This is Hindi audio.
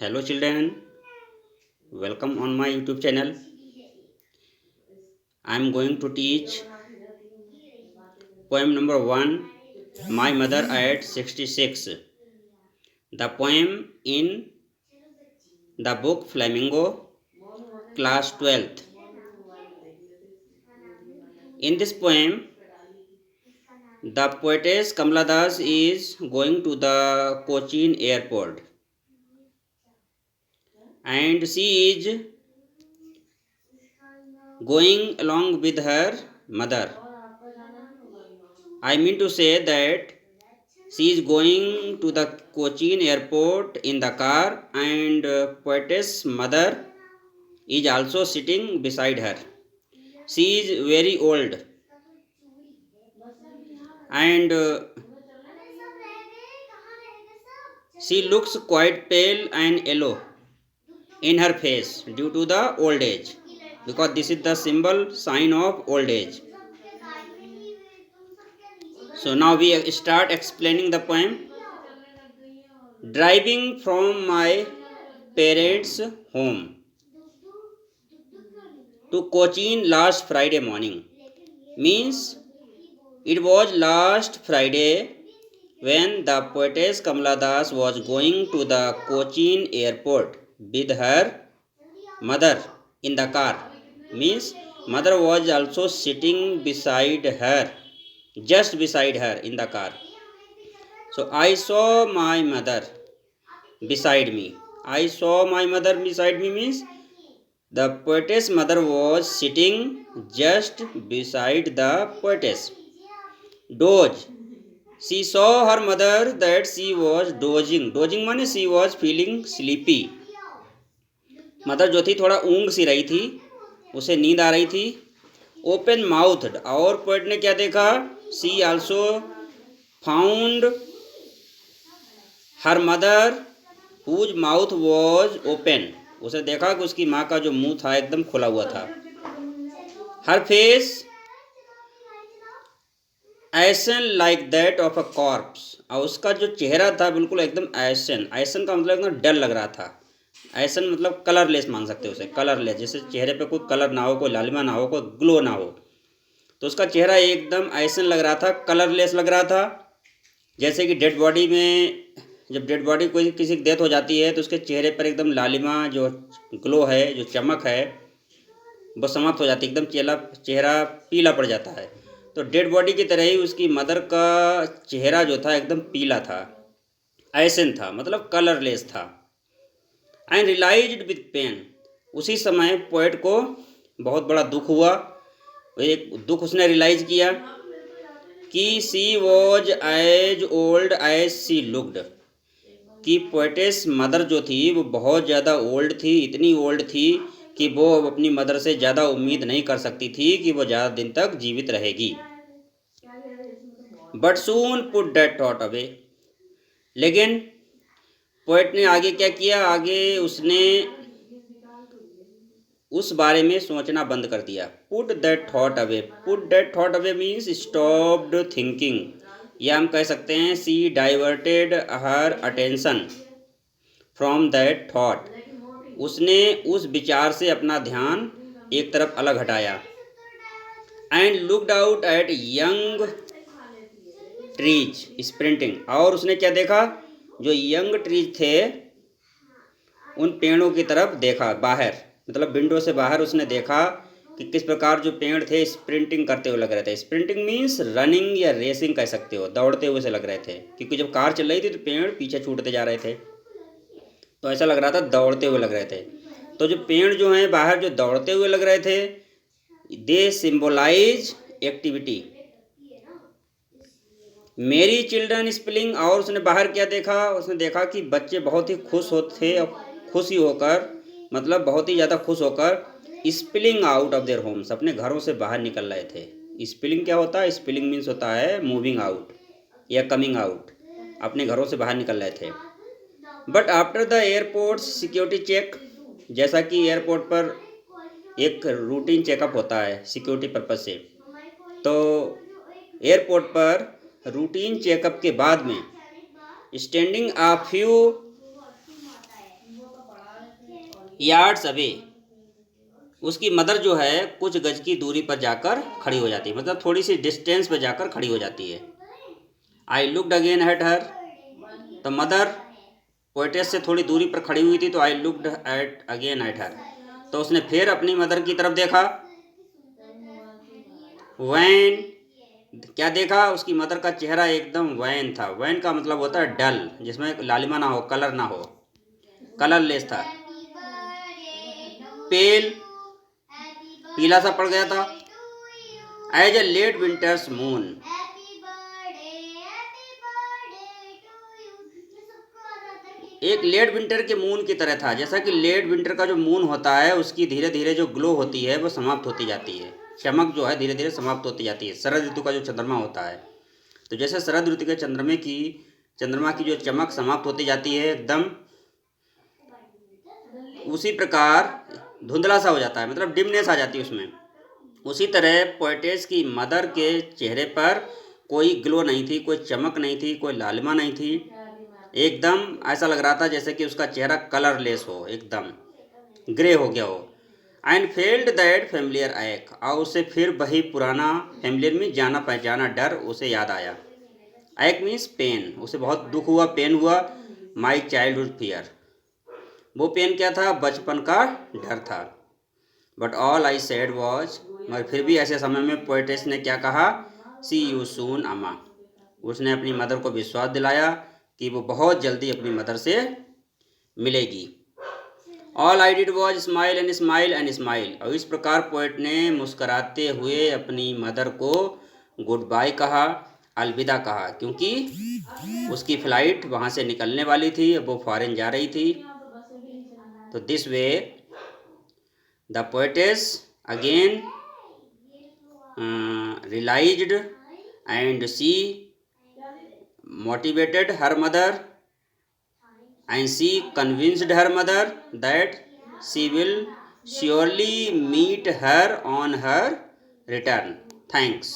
Hello children, welcome on my YouTube channel. I am going to teach poem number 1, My Mother at 66. The poem in the book Flamingo, class 12th. In this poem, the poetess Kamala Das is going to the Cochin airport and she is going along with her mother. I mean to say that she is going to the Cochin airport in the car and poetess mother is also sitting beside her. She is very old and she looks quite pale and yellow in her face due to the old age, because this is the symbol sign of old age. So now we start explaining the poem. Driving from my parents' home to Cochin last Friday morning. Means it was last Friday when the poetess Kamala Das was going to the Cochin airport with her mother in the car. Means mother was also sitting beside her, just beside her in the car. So I saw my mother beside me. I saw my mother beside me means the poetess mother was sitting just beside the poetess. Doze. She saw her mother that she was dozing. Dozing माने she was feeling sleepy. Mother जो थी थोड़ा ऊँग सी रही थी, उसे नींद आ रही थी. ओपन माउथड, और पोएट ने क्या देखा? She also found her mother whose mouth was open. उसे देखा कि उसकी माँ का जो मुंह था एकदम खुला हुआ था. हर फेस ऐसन like that of a corps, और उसका जो चेहरा था बिल्कुल एकदम ऐसन. ऐसन का मतलब एकदम डल लग रहा था. ऐसन मतलब कलरलेस मान सकते हो उसे, कलरलेस, जैसे चेहरे पे कोई कलर ना हो, कोई लालिमा ना हो, कोई ग्लो ना हो. तो उसका चेहरा एकदम ऐसन लग रहा था, कलरलेस लग रहा था. जैसे कि डेड बॉडी में, जब डेड बॉडी कोई किसी की डेथ हो जाती है तो उसके चेहरे पर एकदम लालिमा जो ग्लो है, जो चमक है, वो समाप्त हो जाती है. एकदम चेहरा पीला पड़ जाता है. तो डेड बॉडी की तरह ही उसकी मदर का चेहरा जो था एकदम पीला था, ऐसन था, मतलब कलरलेस था. एंड रियलाइज्ड विथ पेन, उसी समय पोएट को बहुत बड़ा दुख हुआ. एक दुख उसने रियलाइज किया कि she was as old as she looked, कि पोएटेस मदर जो थी वो बहुत ज़्यादा ओल्ड थी. इतनी ओल्ड थी कि वो अपनी मदर से ज़्यादा उम्मीद नहीं कर सकती थी कि वो ज़्यादा दिन तक जीवित रहेगी. But soon put that thought away, लेकिन पोएट ने आगे क्या किया? आगे उसने उस बारे में सोचना बंद कर दिया. Put that thought away. Put that thought away means stopped thinking, या हम कह सकते हैं she diverted her attention from that thought. उसने उस विचार से अपना ध्यान एक तरफ अलग हटाया. And looked out at young trees sprinting, और उसने क्या देखा? जो यंग ट्रीज थे उन पेड़ों की तरफ देखा. बाहर मतलब विंडो से बाहर उसने देखा कि किस प्रकार जो पेड़ थे स्प्रिंटिंग करते हुए लग रहे थे. स्प्रिंटिंग मीन्स रनिंग या रेसिंग कह सकते हो, दौड़ते हुए से लग रहे थे, क्योंकि जब कार चल रही थी तो पेड़ पीछे छूटते जा रहे थे, तो ऐसा लग रहा था दौड़ते हुए लग रहे थे. तो जो पेड़ जो हैं बाहर जो दौड़ते हुए लग रहे थे, दे सिम्बोलाइज एक्टिविटी. मेरी चिल्ड्रन स्पेलिंग, और उसने बाहर क्या देखा? उसने देखा कि बच्चे बहुत ही खुश होते और खुशी होकर, मतलब बहुत ही ज़्यादा खुश होकर spilling out of their homes, अपने घरों से बाहर निकल रहे थे. स्पिलिंग क्या होता है? स्पिलिंग मीन्स होता है मूविंग आउट या कमिंग आउट, अपने घरों से बाहर निकल रहे थे. But after the airport security check, जैसा कि एयरपोर्ट पर एक रूटीन चेकअप होता है सिक्योरिटी पर्पज से, तो एयरपोर्ट पर रूटीन चेकअप के बाद में standing a few yards away, उसकी मदर जो है कुछ गज की दूरी पर जाकर खड़ी हो जाती है, मतलब थोड़ी सी डिस्टेंस पे जाकर खड़ी हो जाती है। I looked again at her, तो मदर पोएटेस से थोड़ी दूरी पर खड़ी हुई थी, तो I looked at again at her, तो उसने फिर अपनी मदर की तरफ देखा। वैन, क्या देखा, उसकी मदर का चेहरा एकदम वैन था। वैन का मतलब होता है डल, जिसमें लालिमा ना हो, कलर ना हो, कलरलेस था। पेल, पीला सा पड़ गया था। As a late winter's moon, एक लेट विंटर के मून की तरह था। जैसा कि लेट विंटर का जो मून होता है उसकी धीरे धीरे जो ग्लो होती है वो समाप्त होती जाती है, चमक जो है धीरे धीरे समाप्त होती जाती है। शरद ऋतु का जो चंद्रमा होता है, तो जैसे शरद ऋतु के चंद्रमा की जो चमक समाप्त होती जाती है एकदम, उसी प्रकार धुंधला सा हो जाता है, मतलब डिमनेस आ जाती है उसमें। उसी तरह पोएटेस की मदर के चेहरे पर कोई ग्लो नहीं थी, कोई चमक नहीं थी, कोई लालिमा नहीं थी। एकदम ऐसा लग रहा था जैसे कि उसका चेहरा कलरलेस हो, एकदम ग्रे हो गया हो। एंड फेल्ड दैट फेमिलियर एक, और उसे फिर वही पुराना, फेमिलियर में जाना पहचाना डर उसे याद आया। एक मीन्स पेन, उसे बहुत दुख हुआ, पेन हुआ। माई चाइल्डहुड फियर, वो पेन क्या था, बचपन का डर था। But all I said was, मगर फिर भी ऐसे समय में पोएटेस ने क्या कहा, सी यू सून अम्मा, उसने अपनी मदर को विश्वास दिलाया कि वो बहुत जल्दी अपनी मदर से मिलेगी। All I did was smile and smile and smile, और इस प्रकार पोएट ने मुस्कराते हुए अपनी मदर को गुड बाय कहा, अलविदा कहा, क्योंकि उसकी फ़्लाइट वहाँ से निकलने वाली थी, वो फॉरेन जा रही थी। तो this way the poetess again realized and she motivated her mother, and she convinced her mother that she will surely meet her on her return. Thanks.